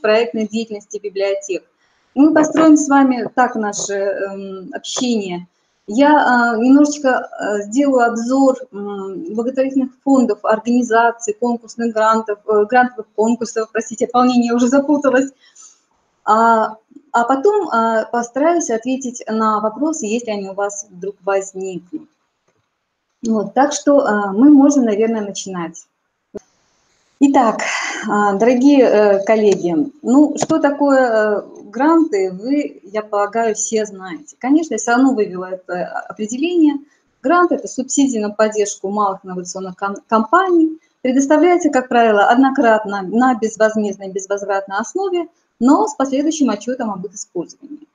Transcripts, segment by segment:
научно-проектной деятельности библиотек. Мы построим с вами так наше общение. Я немножечко сделаю обзор благотворительных фондов, организаций, конкурсных грантов, грантовых конкурсов, простите, от волнения я уже запуталась. А потом постараюсь ответить на вопросы, если они у вас вдруг возникнут. Вот, так что мы можем, наверное, начинать. Итак, дорогие коллеги, ну, что такое гранты, вы, я полагаю, все знаете. Конечно, я все равно вывела это определение. Грант – это субсидия на поддержку малых инновационных компаний, предоставляется, как правило, однократно на безвозмездной, безвозвратной основе, но с последующим отчетом об их использовании.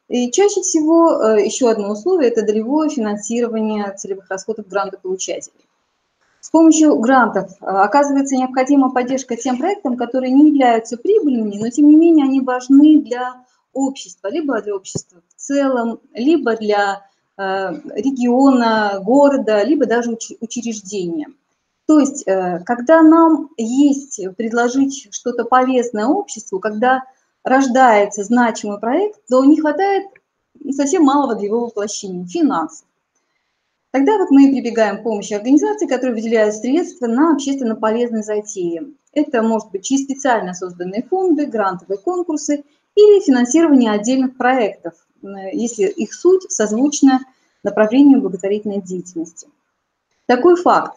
И чаще всего еще одно условие – это долевое финансирование целевых расходов грантополучателей. С помощью грантов оказывается необходима поддержка тем проектам, которые не являются прибыльными, но тем не менее они важны для общества, либо для общества в целом, либо для региона, города, либо даже учреждения. То есть, когда нам есть предложить что-то полезное обществу, когда рождается значимый проект, то не хватает совсем малого для его воплощения – финансов. Тогда вот мы прибегаем к помощи организаций, которые выделяют средства на общественно полезные затеи. Это может быть и специально созданные фонды, грантовые конкурсы или финансирование отдельных проектов, если их суть созвучна направлению благотворительной деятельности. Такой факт.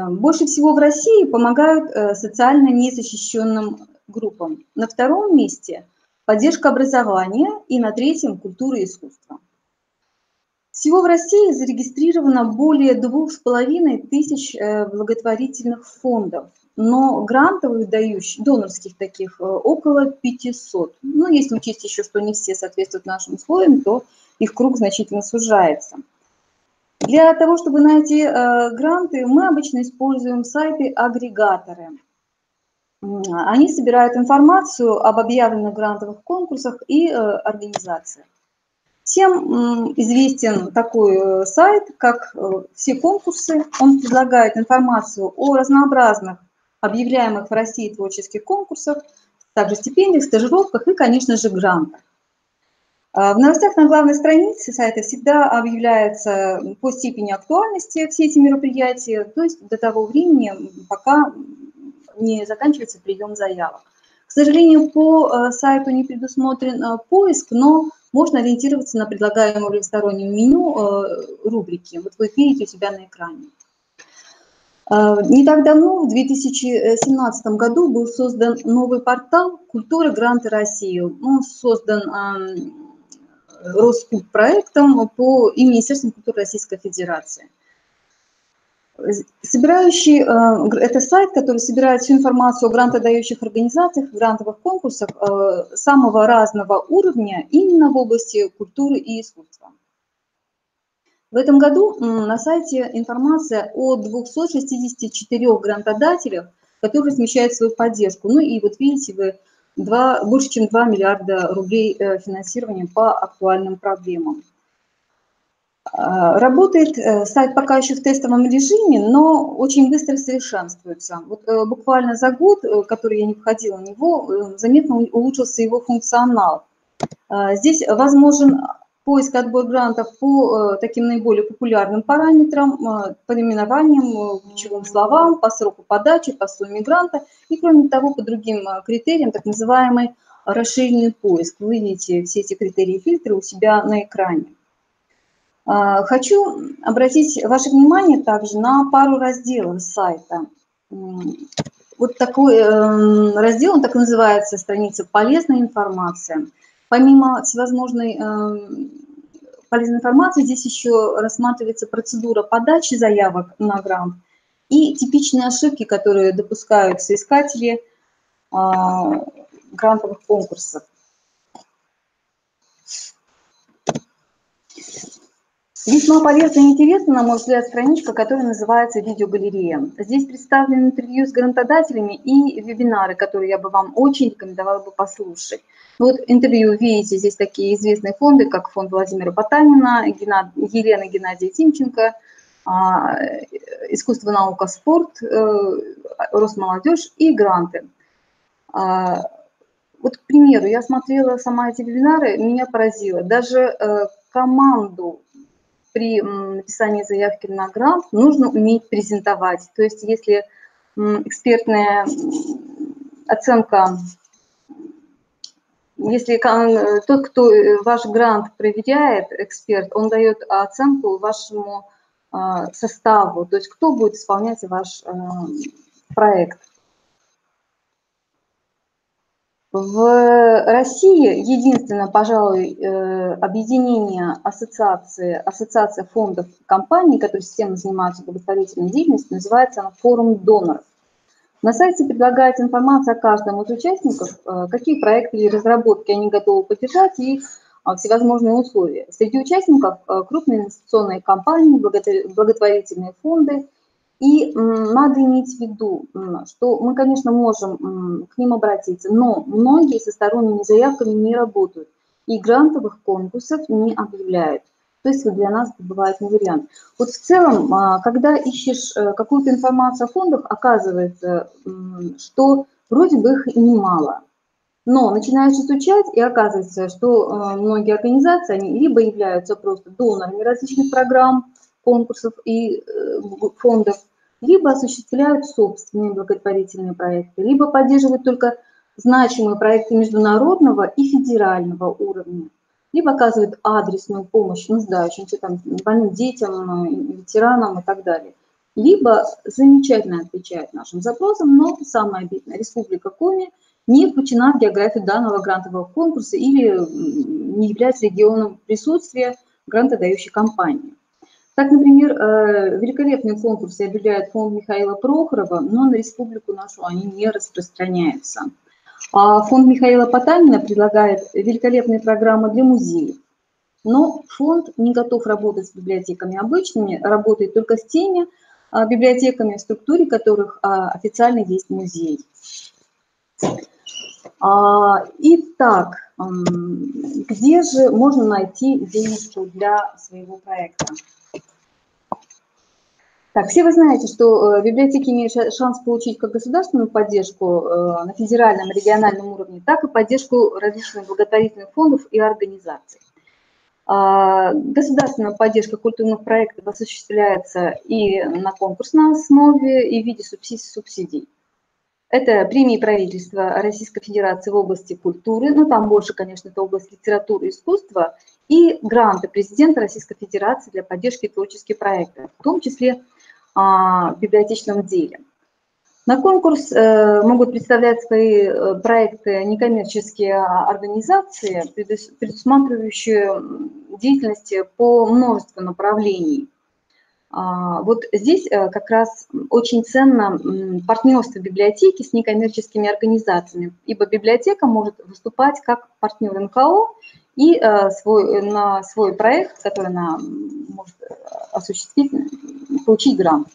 Больше всего в России помогают социально незащищенным группам. На втором месте – поддержка образования и на третьем – культура и искусство. Всего в России зарегистрировано более 2500 благотворительных фондов, но грантовых дающих, донорских таких, около 500. Ну, если учесть еще, что не все соответствуют нашим условиям, то их круг значительно сужается. Для того, чтобы найти гранты, мы обычно используем сайты-агрегаторы. Они собирают информацию об объявленных грантовых конкурсах и организациях. Всем известен такой сайт, как «Все конкурсы». Он предлагает информацию о разнообразных объявляемых в России творческих конкурсах, также стипендиях, стажировках и, конечно же, грантах. В новостях на главной странице сайта всегда объявляется по степени актуальности все эти мероприятия, то есть до того времени, пока не заканчивается прием заявок. К сожалению, по сайту не предусмотрен поиск, но можно ориентироваться на предлагаемое в левостороннем меню рубрики. Вот вы видите у себя на экране. Не так давно, в 2017 году, был создан новый портал «Культура. Гранты России». Он создан Роскультпроектом и Министерством культуры Российской Федерации. Это сайт, который собирает всю информацию о грантодающих организациях, грантовых конкурсах самого разного уровня именно в области культуры и искусства. В этом году на сайте информация о 264 грантодателях, которые размещают свою поддержку. Ну и вот видите вы, больше чем 2 миллиарда рублей финансирования по актуальным проблемам. Работает сайт пока еще в тестовом режиме, но очень быстро совершенствуется. Вот буквально за год, который я не входила в него, заметно улучшился его функционал. Здесь возможен поиск и отбор грантов по таким наиболее популярным параметрам, по именованиям, ключевым словам, по сроку подачи, по сумме гранта и, кроме того, по другим критериям, так называемый расширенный поиск. Вы видите все эти критерии и фильтры у себя на экране. Хочу обратить ваше внимание также на пару разделов сайта. Вот такой раздел, он так называется, страница «Полезная информация». Помимо всевозможной полезной информации, здесь еще рассматривается процедура подачи заявок на грант и типичные ошибки, которые допускают соискатели грантовых конкурсов. Весьма полезна и интересна, на мой взгляд, страничка, которая называется «Видеогалерея». Здесь представлены интервью с грантодателями и вебинары, которые я бы вам очень рекомендовала бы послушать. Вот интервью, видите, здесь такие известные фонды, как фонд Владимира Потанина, Елена Геннадия Тимченко, «Искусство, наука, спорт», «Росмолодежь» и гранты. Вот, к примеру, я смотрела сама эти вебинары, меня поразило. Даже команду при написании заявки на грант нужно уметь презентовать. То есть если экспертная оценка, если тот, кто ваш грант проверяет, эксперт, он дает оценку вашему составу, то есть кто будет исполнять ваш проект. В России единственное, пожалуй, объединение ассоциация фондов компаний, которые системно занимаются благотворительной деятельностью, называется она «Форум доноров». На сайте предлагается информация о каждом из участников, какие проекты или разработки они готовы поддержать и всевозможные условия. Среди участников крупные инвестиционные компании, благотворительные фонды. И надо иметь в виду, что мы, конечно, можем к ним обратиться, но многие со сторонними заявками не работают и грантовых конкурсов не объявляют. То есть для нас это бывает не вариант. Вот в целом, когда ищешь какую-то информацию о фондах, оказывается, что вроде бы их немало. Но начинаешь изучать, и оказывается, что многие организации, они либо являются просто донорами различных программ, конкурсов и фондов, либо осуществляют собственные благотворительные проекты, либо поддерживают только значимые проекты международного и федерального уровня, либо оказывают адресную помощь нуждающимся, там, больным детям, ветеранам и так далее. Либо замечательно отвечают нашим запросам, но самое обидное, Республика Коми не включена в географию данного грантового конкурса или не является регионом присутствия грантодающей компании. Так, например, великолепные конкурсы объявляет фонд Михаила Прохорова, но на республику нашу они не распространяются. А фонд Михаила Потанина предлагает великолепные программы для музеев. Но фонд не готов работать с библиотеками обычными, работает только с теми библиотеками, в структуре которых официально есть музей. Итак, где же можно найти денежку для своего проекта? Так, все вы знаете, что библиотеки имеют шанс получить как государственную поддержку на федеральном, региональном уровне, так и поддержку различных благотворительных фондов и организаций. Государственная поддержка культурных проектов осуществляется и на конкурсной основе, и в виде субсидий. Это премии правительства Российской Федерации в области культуры, но там больше, конечно, это область литературы и искусства, и гранты президента Российской Федерации для поддержки творческих проектов, в том числе в библиотечном деле. На конкурс могут представлять свои проекты некоммерческие организации, предусматривающие деятельность по множеству направлений. Вот здесь как раз очень ценно партнерство библиотеки с некоммерческими организациями, ибо библиотека может выступать как партнер НКО и на свой проект, который она может осуществить, получить грант.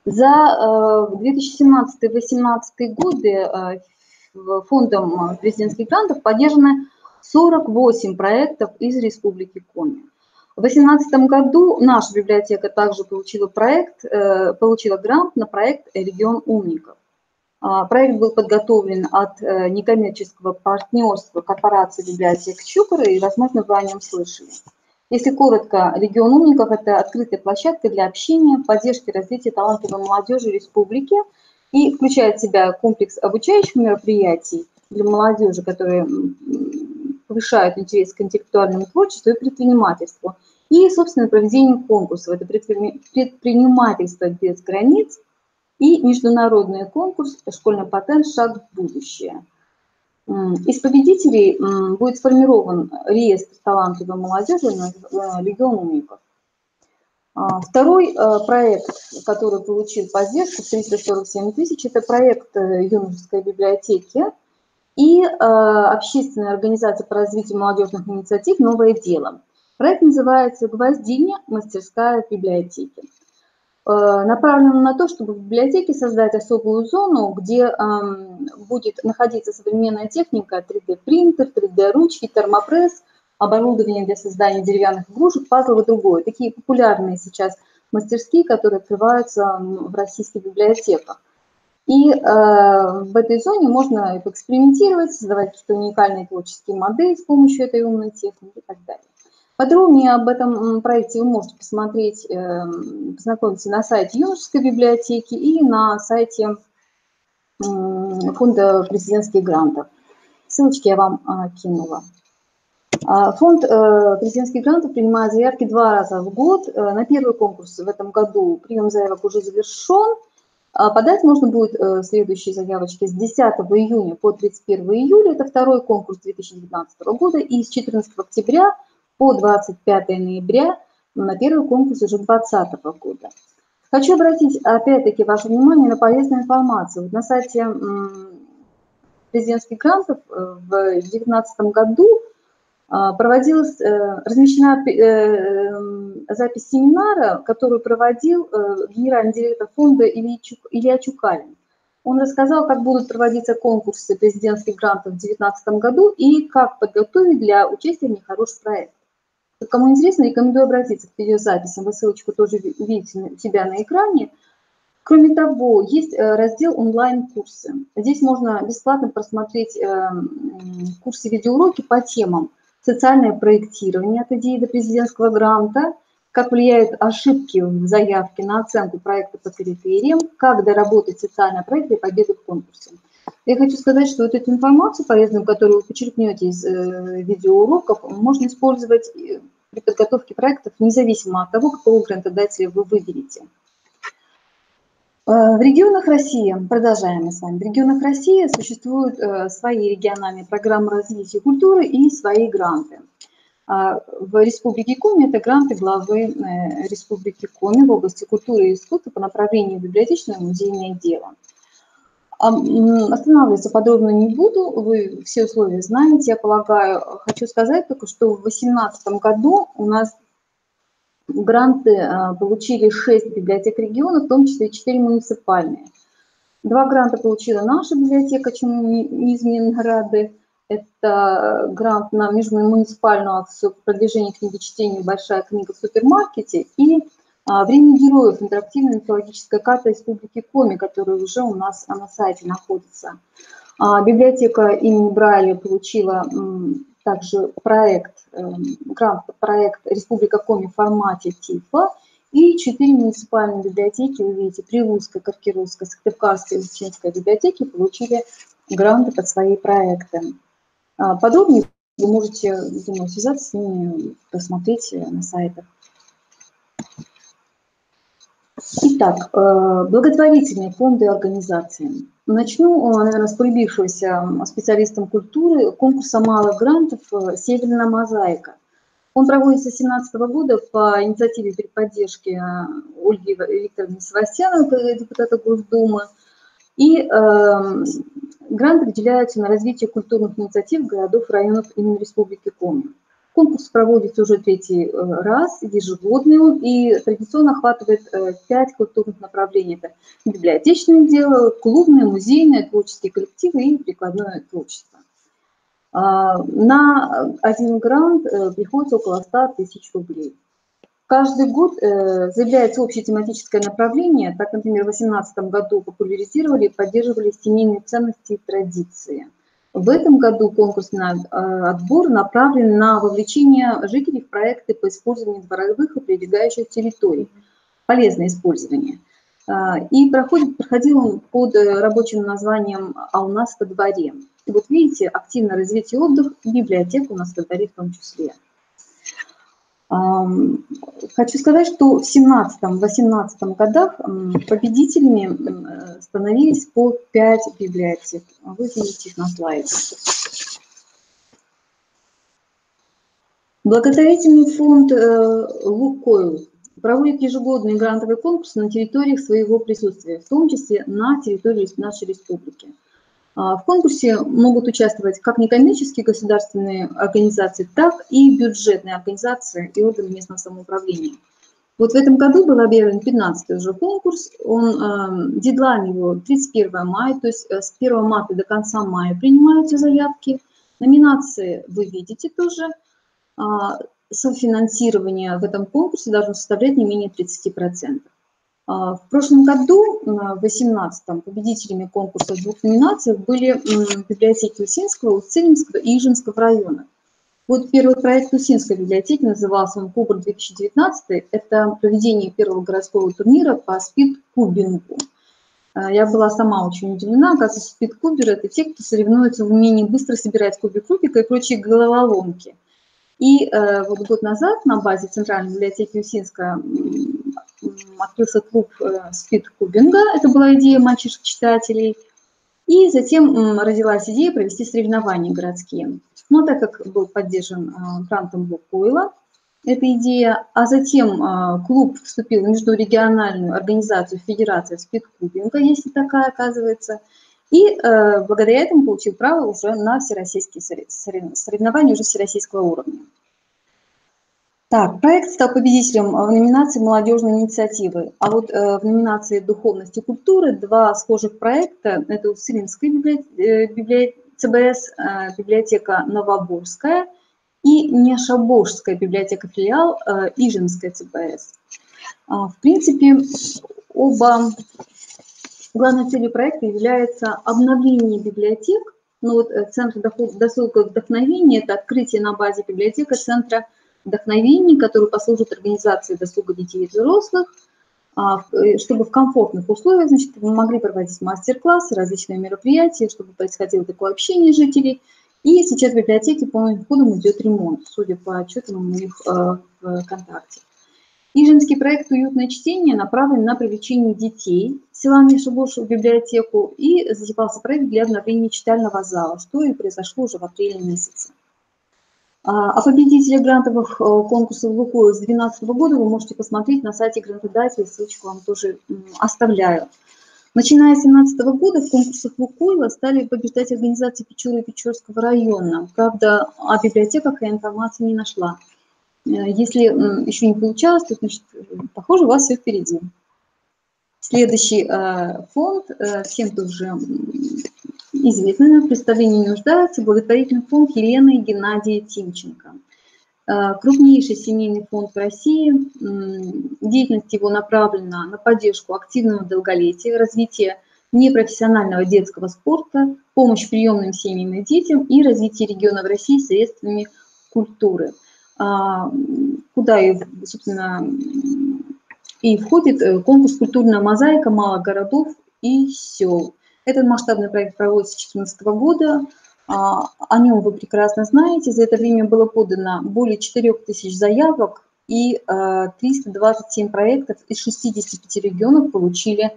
За 2017-2018 годы фондом президентских грантов поддержаны 48 проектов из Республики Коми. В 2018 году наша библиотека также получила грант на проект «Регион умников». Проект был подготовлен от некоммерческого партнерства корпорации библиотек Чукора, и, возможно, вы о нем слышали. Если коротко, «Регион умников» – это открытая площадка для общения, поддержки и развития талантливой молодежи республики и включает в себя комплекс обучающих мероприятий для молодежи, которые повышают интерес к интеллектуальному творчеству и предпринимательству, и, собственно, проведение конкурсов. Это предпринимательство без границ и международный конкурс «Школьный патент. Шаг в будущее». Из победителей будет сформирован реестр талантливой молодежи «Регион умников». Второй проект, который получил поддержку 347 тысяч, это проект юношеской библиотеки и общественная организация по развитию молодежных инициатив «Новое дело». Проект называется «Гвоздиня. Мастерская в библиотеке». Направлен на то, чтобы в библиотеке создать особую зону, где будет находиться современная техника, 3D-принтер, 3D-ручки, термопресс, оборудование для создания деревянных игрушек, пазлов и другое. Такие популярные сейчас мастерские, которые открываются в российских библиотеках. И в этой зоне можно поэкспериментировать, создавать какие-то уникальные творческие модели с помощью этой умной техники и так далее. Подробнее об этом проекте вы можете посмотреть, познакомиться на сайте юношеской библиотеки и на сайте фонда президентских грантов. Ссылочки я вам кинула. Фонд президентских грантов принимает заявки 2 раза в год. На первый конкурс в этом году прием заявок уже завершен. Подать можно будет следующие заявочки с 10 июня по 31 июля. Это второй конкурс 2019 года. И с 14 октября по 25 ноября на первый конкурс уже 2020 года. Хочу обратить опять-таки ваше внимание на полезную информацию. На сайте президентских грантов в 2019 году проводилась, размещена запись семинара, которую проводил генеральный директор фонда Илья Чукалин. Он рассказал, как будут проводиться конкурсы президентских грантов в 2019 году и как подготовить для участия в них хороший проект. Кому интересно, рекомендую обратиться к видеозаписям. Вы ссылочку тоже видите у себя на экране. Кроме того, есть раздел онлайн-курсы. Здесь можно бесплатно просмотреть курсы видеоуроки по темам: социальное проектирование от идеи до президентского гранта, как влияют ошибки в заявке на оценку проекта по критериям, как доработать социальный проект и победу в конкурсе. Я хочу сказать, что вот эту информацию полезную, которую вы почерпнете из видеоуроков, можно использовать при подготовке проектов независимо от того, какого грантодателя вы выберете. В регионах России, продолжаем мы с вами, в регионах России существуют свои региональные программы развития культуры и свои гранты. В Республике Коми это гранты главы Республики Коми в области культуры и искусства по направлению библиотечное и музейное дело. Останавливаться подробно не буду, вы все условия знаете, я полагаю. Хочу сказать только, что в 2018 году у нас гранты получили 6 библиотек региона, в том числе 4 муниципальные. 2 гранта получила наша библиотека, чему неизменно рады. Это грант на межмуниципальную акцию по продвижению книги чтения «Большая книга в супермаркете» и «Время героев» интерактивная мифологическая карта Республики Коми, которая уже у нас на сайте находится. Библиотека имени Брайля получила также грант проект «Республика Коми» в формате ТИФа. И 4 муниципальные библиотеки, вы видите, Прилузская, Каркировская, Сыктывкарская и Учинская библиотеки получили гранты под свои проекты. Подробнее вы можете, думаю, связаться с ними, посмотреть на сайтах. Итак, благотворительные фонды и организации. Начну, наверное, с полюбившегося специалистом культуры конкурса малых грантов «Северная мозаика». Он проводится с 2017 года по инициативе при поддержке Ольги Викторовны Севастьяновой, депутата Госдумы. И гранты выделяются на развитие культурных инициатив городов и районов имени Республики Коми. Конкурс проводится уже 3-й раз, ежегодный он, и традиционно охватывает 5 культурных направлений. Это библиотечное дело, клубное, музейное, творческие коллективы и прикладное творчество. На один грант приходится около 100 тысяч рублей. Каждый год заявляется общее тематическое направление. Так, например, в 2018 году популяризировали и поддерживали семейные ценности и традиции. В этом году конкурсный отбор направлен на вовлечение жителей в проекты по использованию дворовых и прилегающих территорий. Полезное использование. И проходил он под рабочим названием «А у нас во дворе». И вот видите, активное развитие и отдых, библиотека у нас во дворе в том числе. Хочу сказать, что в 2017-2018 годах победителями становились по 5 библиотек. Вы видите их на слайде. Благотворительный фонд «Лукойл» проводит ежегодные грантовые конкурсы на территориях своего присутствия, в том числе на территории нашей республики. В конкурсе могут участвовать как некоммерческие государственные организации, так и бюджетные организации и органы местного самоуправления. Вот в этом году был объявлен 15-й уже конкурс, дедлайн его 31 мая, то есть с 1 марта до конца мая принимаются заявки. Номинации вы видите тоже. Софинансирование в этом конкурсе должно составлять не менее 30%. В прошлом году, в 2018-м, победителями конкурса в 2 номинациях были библиотеки Усинского, Уцилимского и Ижинского района. Вот первый проект Усинской библиотеки назывался он «Кубр-2019». Это проведение первого городского турнира по спид-кубингу. Я была сама очень удивлена, оказывается, спид-куберы – это те, кто соревнуются в умении быстро собирать кубик Рубика и прочие головоломки. И вот год назад на базе Центральной библиотеки Усинска открылся клуб спид-кубинга, это была идея мальчишек-читателей, и затем родилась идея провести соревнования городские. Но так как был поддержан грантом Лукойла, эта идея, а затем клуб вступил в междурегиональную организацию Федерации спид-кубинга, если такая оказывается, и благодаря этому получил право уже на всероссийские соревнования уже всероссийского уровня. Так, проект стал победителем в номинации «Молодежной инициативы», а вот в номинации «Духовность и культура» два схожих проекта – это Уссурийская ЦБС, библиотека Новоборская и Нешабожская библиотека-филиал Ижинская ЦБС. В принципе, оба главной целью проекта является обновление библиотек. Но вот Центр досуга вдохновения – это открытие на базе библиотека Центра вдохновения, который послужит организации досуга детей и взрослых, чтобы в комфортных условиях, значит, мы могли проводить мастер-классы, различные мероприятия, чтобы происходило такое общение жителей. И сейчас в библиотеке полным ходом идет ремонт, судя по отчетам у них в ВКонтакте. Ижинский проект «Уютное чтение» направлен на привлечение детей села Нешабош в библиотеку, и затевался проект для обновления читального зала, что и произошло уже в апреле месяце. О победителях грантовых конкурсов Лукойла с 2012 года вы можете посмотреть на сайте грантодателя, ссылочку вам тоже оставляю. Начиная с 2017 года в конкурсах Лукойла стали побеждать организации Печоры и Печорского района. Правда, о библиотеках я информации не нашла. Если еще не получалось, то, значит, похоже, у вас все впереди. Следующий фонд, всем тоже известный, в представлении не нуждается, благотворительный фонд Елены и Геннадия Тимченко. Крупнейший семейный фонд в России, деятельность его направлена на поддержку активного долголетия, развитие непрофессионального детского спорта, помощь приемным семьям и детям и развитие региона в России средствами культуры, куда, собственно, и входит конкурс «Культурная мозаика малых городов и сел». Этот масштабный проект проводится с 2014 года. О нем вы прекрасно знаете. За это время было подано более 4000 заявок, и 327 проектов из 65 регионов получили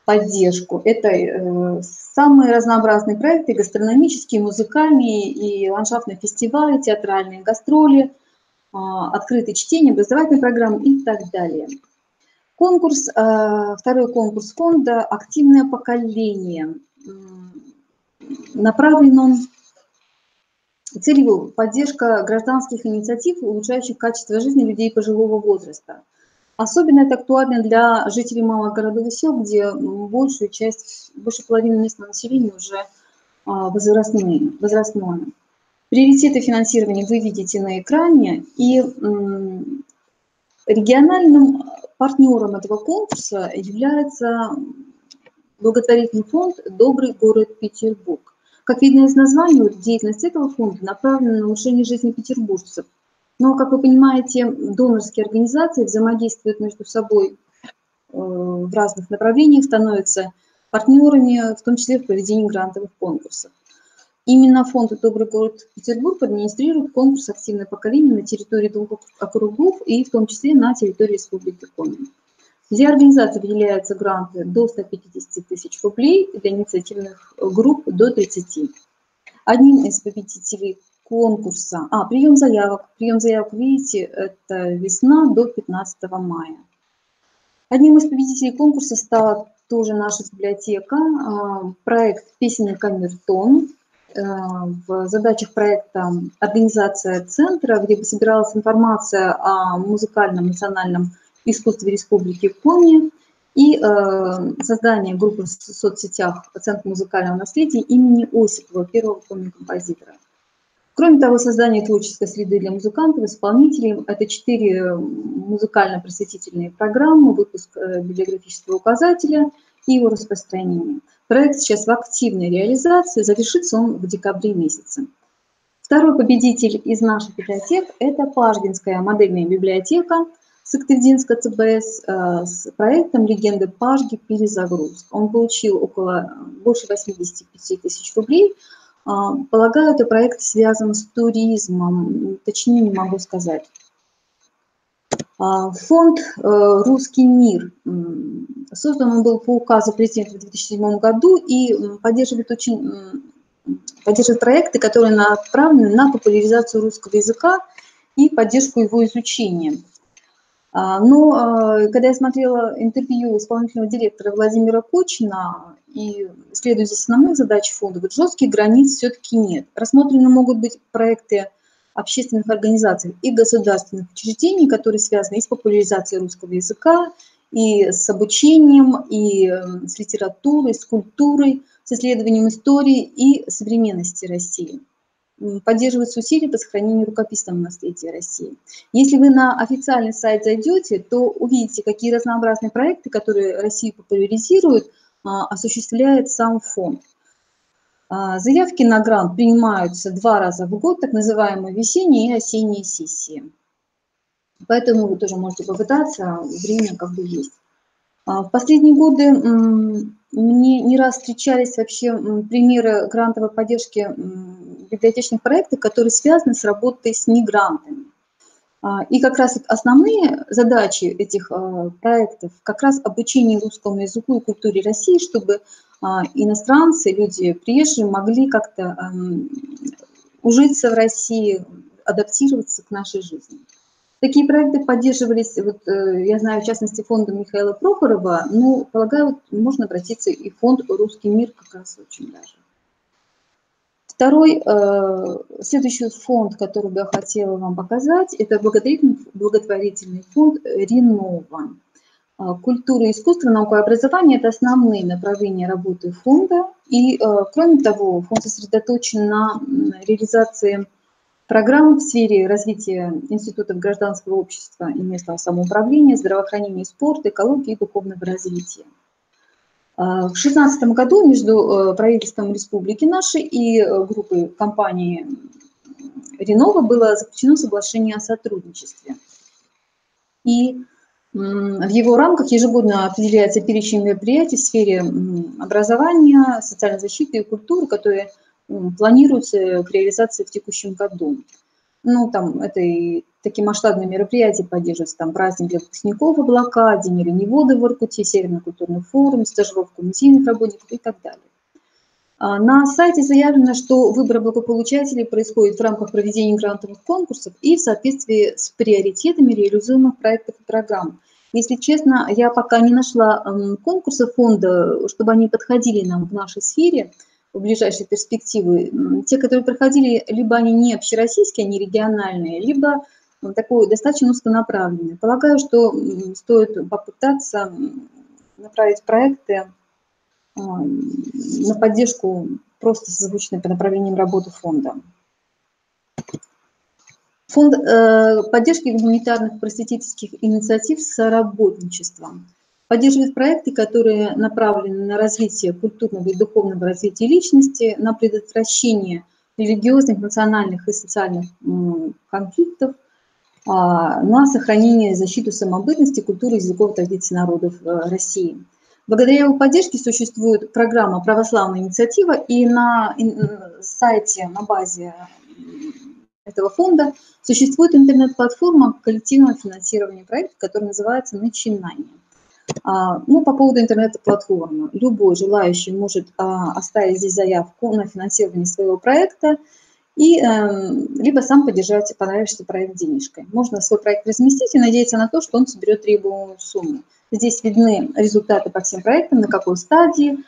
поддержку. Это самые разнообразные проекты: гастрономические, музыкальные, и ландшафтные фестивали, театральные гастроли, открытые чтения, образовательные программы и так далее. Конкурс, второй конкурс фонда «Активное поколение». Направлен он целью поддержка гражданских инициатив, улучшающих качество жизни людей пожилого возраста. Особенно это актуально для жителей малых городов и сел, где больше половины местного населения уже возрастное. Приоритеты финансирования вы видите на экране, и региональным партнером этого конкурса является благотворительный фонд «Добрый город Петербург». Как видно из названия, деятельность этого фонда направлена на улучшение жизни петербуржцев. Но, как вы понимаете, донорские организации взаимодействуют между собой в разных направлениях, становятся партнерами, в том числе в проведении грантовых конкурсов. Именно фонд «Добрый город Петербург» администрирует конкурс «Активное поколение» на территории 2 округов и в том числе на территории Республики Коми. Для организации выделяются гранты до 150 тысяч рублей, для инициативных групп до 30. Одним из победителей конкурса, прием заявок, видите, это весна до 15 мая. Одним из победителей конкурса стала тоже наша библиотека, проект «Песенный камертон». В задачах проекта организация центра, где бы собиралась информация о музыкальном национальном искусстве Республики Коми, и создание группы в соцсетях «Центр музыкального наследия» имени Осипова, первого коми-композитора. Кроме того, создание творческой среды для музыкантов, исполнителей – это 4 музыкально-просветительные программы, выпуск библиографического указателя и его распространение. Проект сейчас в активной реализации, завершится он в декабре месяце. Второй победитель из наших библиотек – это Пажгинская модельная библиотека Сыктывдинска ЦБС с проектом «Легенды Пажги. Перезагрузка». Он получил больше 85 тысяч рублей. Полагаю, этот проект связан с туризмом, точнее не могу сказать. Фонд «Русский мир». Создан он был по указу президента в 2007 году и поддерживает проекты, которые направлены на популяризацию русского языка и поддержку его изучения. Но когда я смотрела интервью исполнительного директора Владимира Кочина, и следуя за основных задач фонда, вот жестких границ все-таки нет. Рассмотрены могут быть проекты общественных организаций и государственных учреждений, которые связаны и с популяризацией русского языка, и с обучением, и с литературой, с культурой, с исследованием истории и современности России. Поддерживаются усилия по сохранению рукописного наследия России. Если вы на официальный сайт зайдете, то увидите, какие разнообразные проекты, которые Россию популяризируют, осуществляет сам фонд. Заявки на грант принимаются 2 раза в год, так называемые весенние и осенние сессии. Поэтому вы тоже можете попытаться, время как бы есть. В последние годы мне не раз встречались вообще примеры грантовой поддержки библиотечных проектов, которые связаны с работой с мигрантами. И как раз основные задачи этих проектов как раз обучение русскому языку и культуре России, чтобы иностранцы, люди приезжие могли как-то ужиться в России, адаптироваться к нашей жизни. Такие проекты поддерживались, вот, я знаю, в частности, фондом Михаила Прохорова, но, полагаю, можно обратиться и в фонд «Русский мир» как раз очень даже. Второй, следующий фонд, который бы я хотела вам показать, это благотворительный фонд «Ренова». Культура, искусство, наука и образование – это основные направления работы фонда. И, кроме того, фонд сосредоточен на реализации программ в сфере развития институтов гражданского общества и местного самоуправления, здравоохранения, спорта, экологии и духовного развития. В 2016 году между правительством республики нашей и группой компании «Ренова» было заключено соглашение о сотрудничестве. И в его рамках ежегодно определяется перечень мероприятий в сфере образования, социальной защиты и культуры, которые планируются к реализации в текущем году. Ну, там это и такие масштабные мероприятия поддерживаются, там праздник для выпускников «Облака», День оленевода в Иркуте, Северный культурный форум, стажировку музейных работников и так далее. На сайте заявлено, что выбор благополучателей происходит в рамках проведения грантовых конкурсов и в соответствии с приоритетами реализуемых проектов и программ. Если честно, я пока не нашла конкурса фонда, чтобы они подходили нам в нашей сфере в ближайшей перспективы. Те, которые проходили, либо они не общероссийские, они региональные, либо такой достаточно узконаправленный. Полагаю, что стоит попытаться направить проекты на поддержку просто созвучной по направлениям работы фонда. Фонд поддержки гуманитарных просветительских инициатив соработничества поддерживает проекты, которые направлены на развитие культурного и духовного развития личности, на предотвращение религиозных, национальных и социальных конфликтов, на сохранение и защиту самобытности, культуры, языков и традиций народов России. Благодаря его поддержке существует программа «Православная инициатива», и на сайте, на базе этого фонда существует интернет-платформа коллективного финансирования проекта, которая называется «Начинание». Ну, по поводу интернет-платформы. Любой желающий может оставить здесь заявку на финансирование своего проекта и либо сам поддержать понравившийся проект денежкой. Можно свой проект разместить и надеяться на то, что он соберет требуемую сумму. Здесь видны результаты по всем проектам, на какой стадии,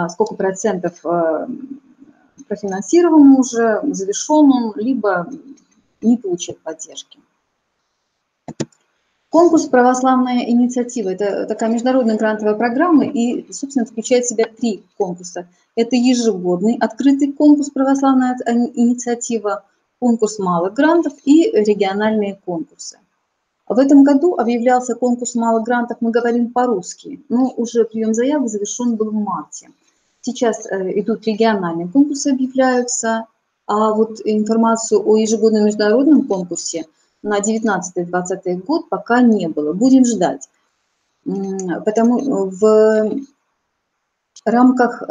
сколько процентов профинансирован уже, завершен он, либо не получил поддержки. Конкурс «Православная инициатива» – это такая международная грантовая программа и, собственно, включает в себя 3 конкурса. Это ежегодный открытый конкурс «Православная инициатива», конкурс малых грантов и региональные конкурсы. В этом году объявлялся конкурс малых грантов, мы говорим по-русски, но уже прием заявок завершен был в марте. Сейчас идут региональные конкурсы, объявляются, а вот информацию о ежегодном международном конкурсе на 2019-2020 год пока не было. Будем ждать. Потому в рамках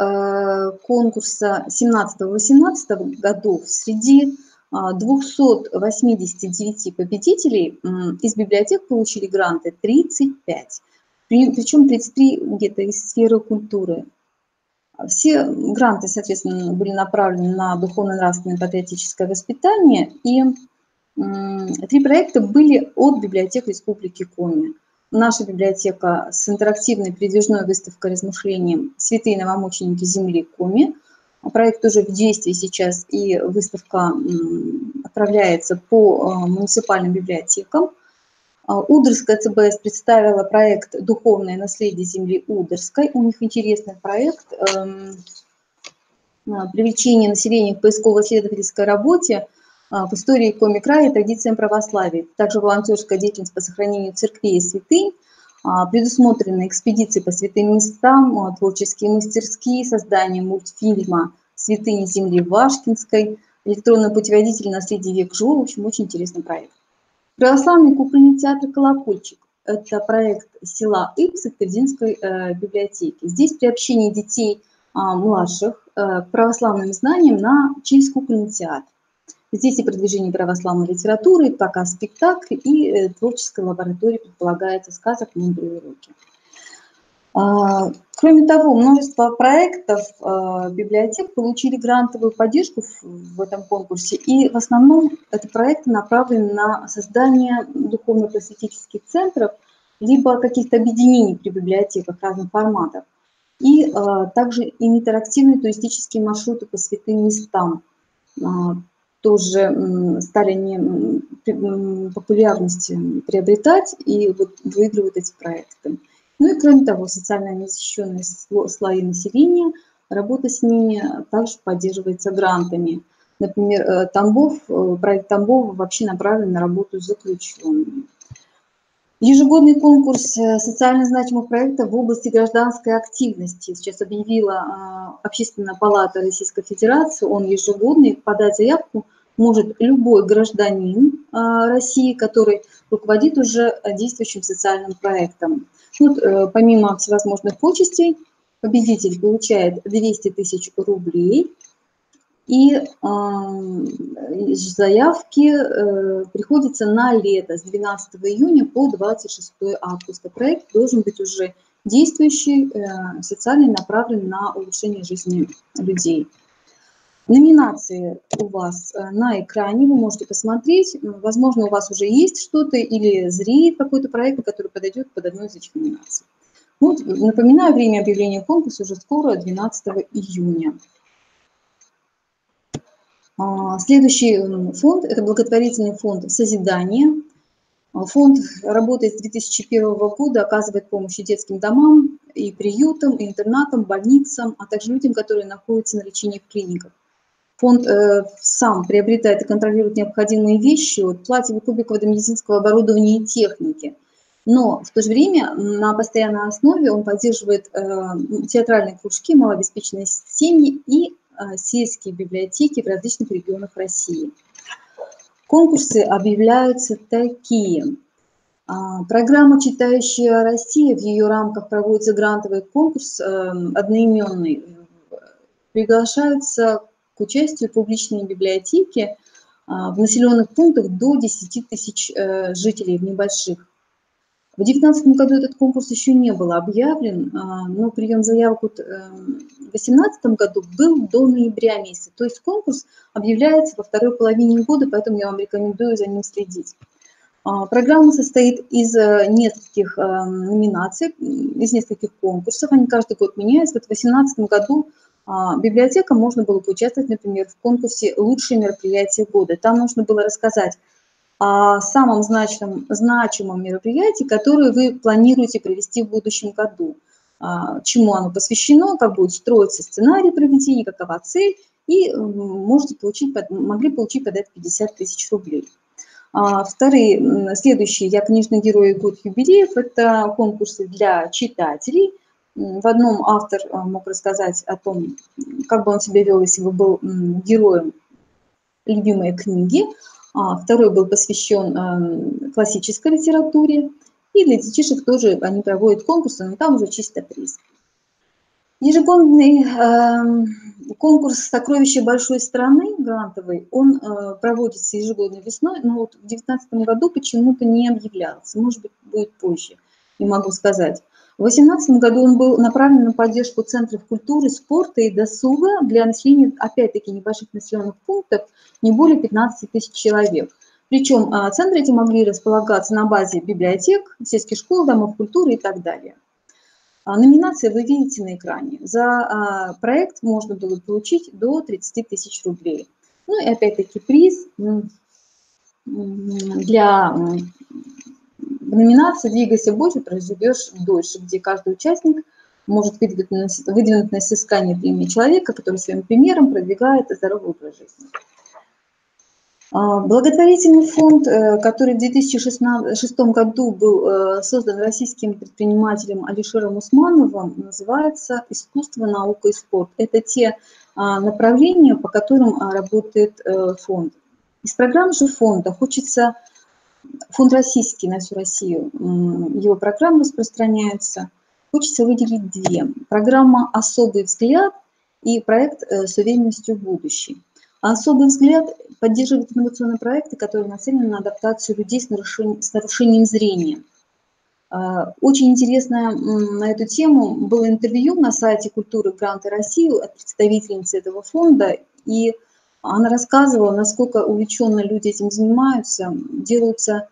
конкурса 17-18 годов среди 289 победителей из библиотек получили гранты 35, причем 33 где-то из сферы культуры. Все гранты, соответственно, были направлены на духовно-нравственное патриотическое воспитание, и 3 проекта были от библиотек Республики Коми. Наша библиотека с интерактивной передвижной выставкой размышлением «Святые новомученики земли Коми». Проект уже в действии сейчас, и выставка отправляется по муниципальным библиотекам. Удырская ЦБС представила проект «Духовное наследие земли Удырской». У них интересный проект привлечения населения к поисково-исследовательской работе в истории Коми края и традициям православия. Также волонтерская деятельность по сохранению церквей и святынь, предусмотрены экспедиции по святым местам, творческие мастерские, создание мультфильма «Святыни земли Вашкинской», электронный путеводитель «Наследие век живой». В общем, очень интересный проект. Православный кукольный театр «Колокольчик» – это проект села Ипсы Твердинской библиотеки. Здесь приобщение детей младших к православным знаниям через кукольный театр. Здесь и продвижение православной литературы, и показ спектакля, и творческая лаборатория предполагается сказок «Мудрые руки». Кроме того, множество проектов библиотек получили грантовую поддержку в этом конкурсе, и в основном это проекты направлены на создание духовно-просветительских центров, либо каких-то объединений при библиотеках разных форматов, и также интерактивные туристические маршруты по святым местам тоже стали популярность приобретать и вот выигрывают эти проекты. Ну и кроме того, социально незащищенные слои населения, работа с ними также поддерживается грантами. Например, проект Тамбова вообще направлен на работу с заключенными. Ежегодный конкурс социально значимых проектов в области гражданской активности сейчас объявила Общественная палата Российской Федерации, он ежегодный. Подать заявку может любой гражданин России, который руководит уже действующим социальным проектом. Тут, помимо всевозможных почестей, победитель получает 200 тысяч рублей, и заявки приходятся на лето с 12 июня по 26 августа. Проект должен быть уже действующий, социально направлен на улучшение жизни людей. Номинации у вас на экране, вы можете посмотреть. Возможно, у вас уже есть что-то или зреет какой-то проект, который подойдет под одну из этих номинаций. Вот, напоминаю, время объявления конкурса уже скоро, 12 июня. Следующий фонд – это благотворительный фонд «Созидание». Фонд работает с 2001 года, оказывает помощь и детским домам, и приютам, и интернатам, больницам, а также людям, которые находятся на лечении в клиниках. Фонд сам приобретает и контролирует необходимые вещи от платьев, кубиков до медицинского оборудования и техники. Но в то же время на постоянной основе он поддерживает театральные кружки, малообеспеченные семьи и сельские библиотеки в различных регионах России. Конкурсы объявляются такие. Программа «Читающая Россия», в ее рамках проводится грантовый конкурс одноименный. Приглашаются к участию публичные библиотеки в населенных пунктах до 10 тысяч жителей, в небольших. В 2019 году этот конкурс еще не был объявлен, но прием заявок в 2018 году был до ноября месяца. То есть конкурс объявляется во второй половине года, поэтому я вам рекомендую за ним следить. Программа состоит из нескольких номинаций, из нескольких конкурсов. Они каждый год меняются. Вот в 2018 году библиотекам можно было поучаствовать, например, в конкурсе «Лучшие мероприятия года». Там нужно было рассказать о самом значимом мероприятии, которое вы планируете провести в будущем году. Чему оно посвящено, как будет строиться сценарий проведения, какова цель и могли получить подарок 50 тысяч рублей. Следующие «Я книжный герой» и «Год юбилеев» – это конкурсы для читателей. В одном автор мог рассказать о том, как бы он себя вел, если бы был героем любимой книги. Второй был посвящен классической литературе. И для детишек тоже они проводят конкурсы, но там уже чисто приз. Ежегодный конкурс «Сокровища большой страны» грантовый, он проводится ежегодно весной, но вот в 2019 году почему-то не объявлялся, может быть, будет позже, не могу сказать. В 2018 году он был направлен на поддержку центров культуры, спорта и досуга для населения, опять-таки, небольших населенных пунктов, не более 15 тысяч человек. Причем центры эти могли располагаться на базе библиотек, сельских школ, домов культуры и так далее. Номинации вы видите на экране. За проект можно было получить до 30 тысяч рублей. Ну и опять-таки приз для номинации «Двигайся больше, проживешь дольше», где каждый участник может выдвинуть на снискание премии человека, который своим примером продвигает здоровый образ жизни. Благотворительный фонд, который в 2006 году был создан российским предпринимателем Алишером Усмановым, называется «Искусство, наука и спорт». Это те направления, по которым работает фонд. Из программ же фонда фонд российский на всю Россию, его программы распространяются, хочется выделить две. Программа «Особый взгляд» и проект «С уверенностью в будущем». Особый взгляд поддерживает инновационные проекты, которые нацелены на адаптацию людей с нарушением зрения. Очень интересное на эту тему было интервью на сайте «Культуры Гранты России» от представительницы этого фонда, и она рассказывала, насколько увлеченно люди этим занимаются, делаются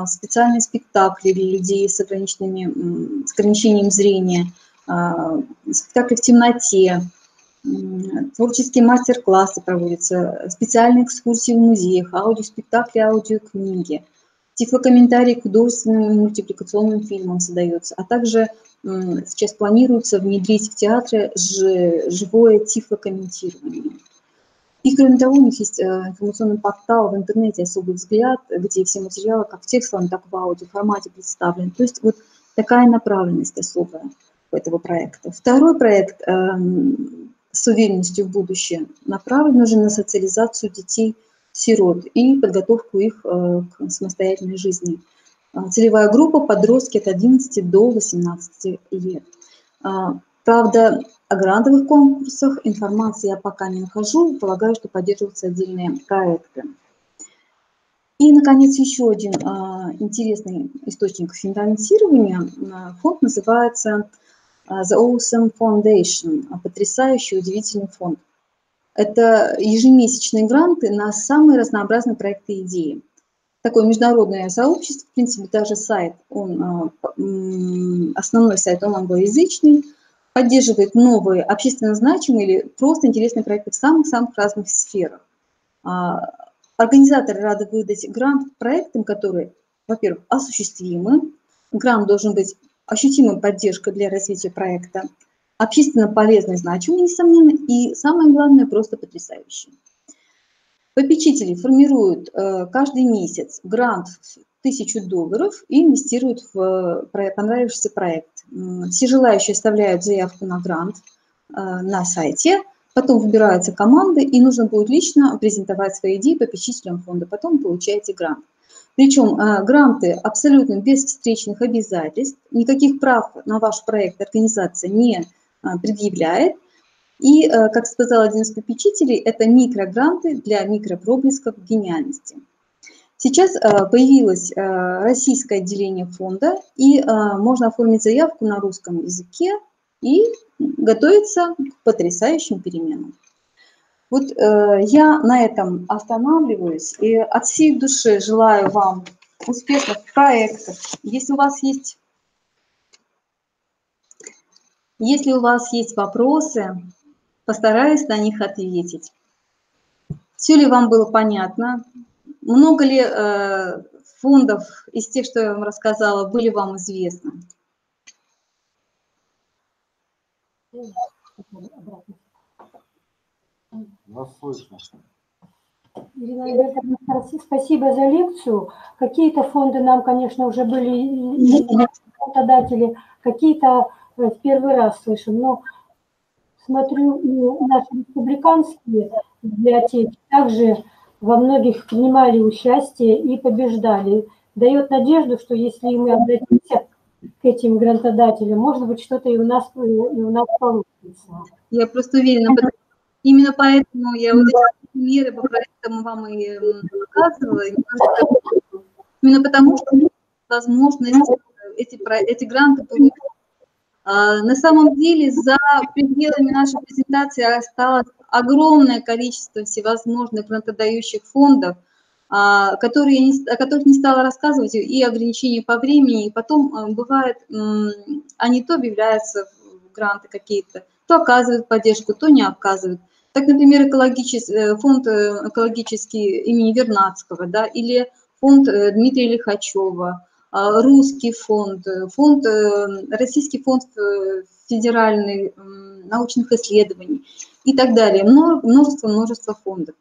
специальные спектакли для людей с ограничением зрения, спектакли в темноте, творческие мастер-классы проводятся, специальные экскурсии в музеях, аудиоспектакли, аудиокниги, тифлокомментарии к художественным и мультипликационным фильмам создается, а также сейчас планируется внедрить в театры живое тифлокомментирование. И кроме того, у них есть информационный портал в интернете «Особый взгляд», где все материалы как в текстовом, так и в аудиоформате представлены. То есть вот такая направленность особая у этого проекта. Второй проект «С уверенностью в будущее» направлен уже на социализацию детей-сирот и подготовку их к самостоятельной жизни. Целевая группа – подростки от 11 до 18 лет. Правда, о грантовых конкурсах информации я пока не нахожу, полагаю, что поддерживаются отдельные проекты. И, наконец, еще один интересный источник финансирования. Фонд называется The Awesome Foundation, потрясающий, удивительный фонд. Это ежемесячные гранты на самые разнообразные проекты и идеи. Такое международное сообщество, в принципе, даже сайт, основной сайт, он англоязычный, поддерживает новые общественно значимые или просто интересные проекты в самых-самых разных сферах. Организаторы рады выдать грант проектам, которые, во-первых, осуществимы. Грант должен быть ощутимой поддержкой для развития проекта, общественно полезной, значимой, несомненно, и самое главное, просто потрясающий. Попечители формируют каждый месяц грант в $1000 и инвестируют в понравившийся проект. Все желающие оставляют заявку на грант на сайте, потом выбираются команды, и нужно будет лично презентовать свои идеи попечителям фонда, потом получаете грант. Причем гранты абсолютно без встречных обязательств, никаких прав на ваш проект организация не предъявляет. И, как сказал один из попечителей, это микрогранты для микропроблесков гениальности. Сейчас появилось российское отделение фонда, и можно оформить заявку на русском языке и готовиться к потрясающим переменам. Вот я на этом останавливаюсь и от всей души желаю вам успешных проектов. Если у вас есть вопросы, постараюсь на них ответить. Все ли вам было понятно? Много ли фондов из тех, что я вам рассказала, были вам известны? Вас слышно. Ирина Альбертовна, спасибо за лекцию. Какие-то фонды нам, конечно, уже были работодатели, какие-то в первый раз слышим. Но смотрю, и наши республиканские библиотеки также во многих принимали участие и побеждали. Дает надежду, что если мы обратимся к этим грантодателям, может быть, что-то и у нас получится. Я просто уверена, именно поэтому я вот эти примеры по проектам вам и показывала. Именно потому, что возможность эти гранты получить. На самом деле за пределами нашей презентации осталось огромное количество всевозможных грантодающих фондов, о которых не стала рассказывать, и ограничения по времени, и потом бывает, они то объявляются в гранты какие-то, то оказывают поддержку, то не оказывают. Так, например, фонд экологический имени Вернадского, да, или фонд Дмитрия Лихачева, русский фонд, Российский фонд федеральных научных исследований и так далее. Множество фондов.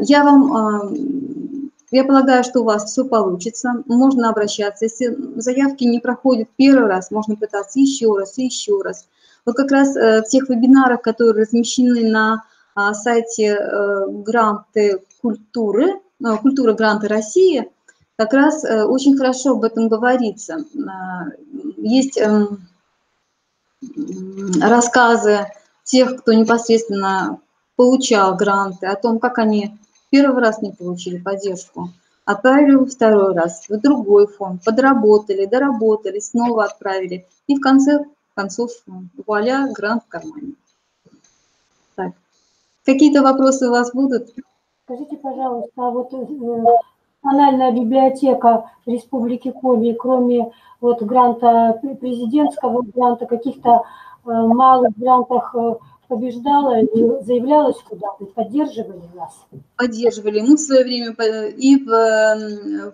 Я полагаю, что у вас все получится, можно обращаться. Если заявки не проходят первый раз, можно пытаться еще раз и еще раз. Вот как раз в тех вебинарах, которые размещены на сайте гранты культуры, культура гранты России, как раз очень хорошо об этом говорится. Есть рассказы тех, кто непосредственно получал гранты, о том, как они первый раз не получили поддержку, отправили во второй раз, в другой фонд, подработали, доработали, снова отправили. И в конце концов, вуаля, грант в кармане. Так. Какие-то вопросы у вас будут? Скажите, пожалуйста, а вот Национальная библиотека Республики Коми, кроме вот гранта президентского гранта, каких-то малых грантах побеждала и заявлялась куда-то, поддерживали нас? Поддерживали. Мы в свое время и в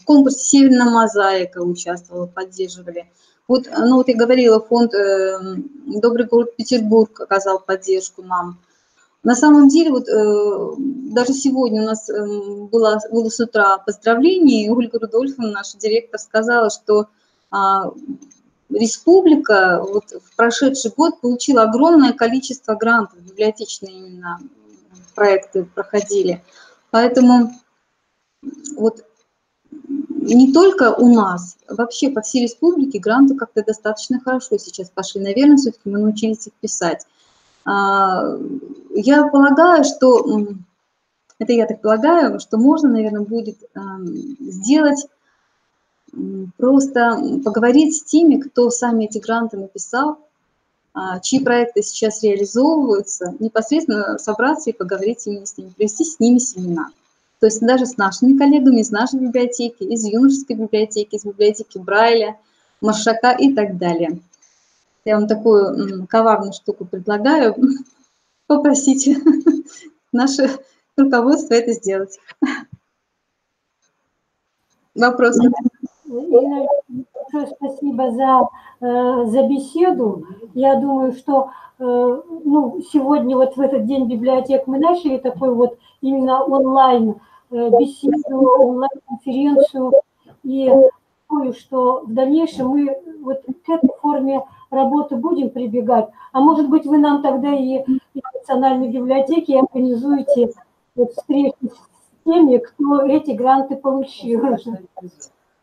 конкурсе «Северная мозаика» участвовала, поддерживали. Вот, ну вот я говорила, фонд «Добрый город Петербург» оказал поддержку нам. На самом деле, вот даже сегодня у нас было с утра поздравление, и Ольга Рудольфовна, наша директор, сказала, что республика вот в прошедший год получила огромное количество грантов, библиотечные именно проекты проходили. Поэтому вот не только у нас, вообще по всей республике гранты как-то достаточно хорошо сейчас пошли. Наверное, все-таки мы научились их писать. Я полагаю, что, это я так полагаю, что можно, наверное, будет сделать, просто поговорить с теми, кто сами эти гранты написал, чьи проекты сейчас реализовываются, непосредственно собраться и поговорить с ними, провести с ними семинар. То есть даже с нашими коллегами из нашей библиотеки, из юношеской библиотеки, из библиотеки Брайля, Маршака и так далее. Я вам такую коварную штуку предлагаю, попросить наше руководство это сделать. Вопросы? Ирина, большое спасибо за беседу. Я думаю, что сегодня вот в этот день библиотек мы начали такой вот именно онлайн беседу, онлайн-конференцию. И думаю, что в дальнейшем мы вот к этой форме работы будем прибегать. А может быть, вы нам тогда и в Национальной библиотеке организуете вот встречи с теми, кто эти гранты получил.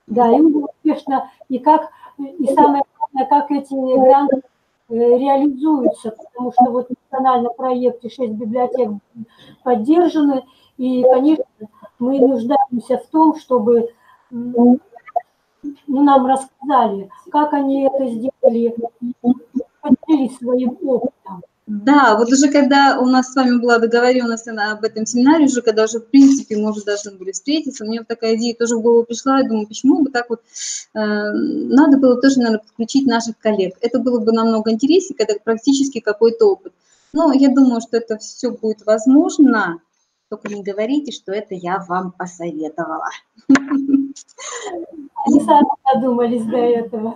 Да, и успешно, и самое главное, как эти гранты реализуются, потому что вот в национальном проекте 6 библиотек поддержаны, и, конечно, мы нуждаемся в том, чтобы нам рассказали, как они это сделали, и поделились своим опытом. Да, вот уже когда у нас с вами была договоренность об этом семинаре, уже когда уже в принципе мы уже должны были встретиться, мне вот такая идея тоже в голову пришла, я думаю, почему бы так вот, надо было тоже, наверное, подключить наших коллег. Это было бы намного интереснее, когда практически какой-то опыт. Но я думаю, что это все будет возможно, только не говорите, что это я вам посоветовала. Они сами додумались до этого.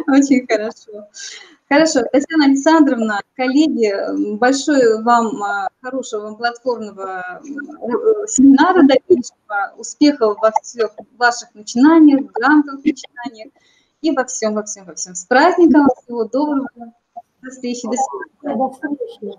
Очень хорошо. Хорошо, Татьяна Александровна, коллеги, большое вам хорошего платформного семинара дальнейшего, успехов во всех ваших начинаниях, грантовых начинаниях и во всем. С праздником, всего доброго, до встречи, до свидания. До встречи.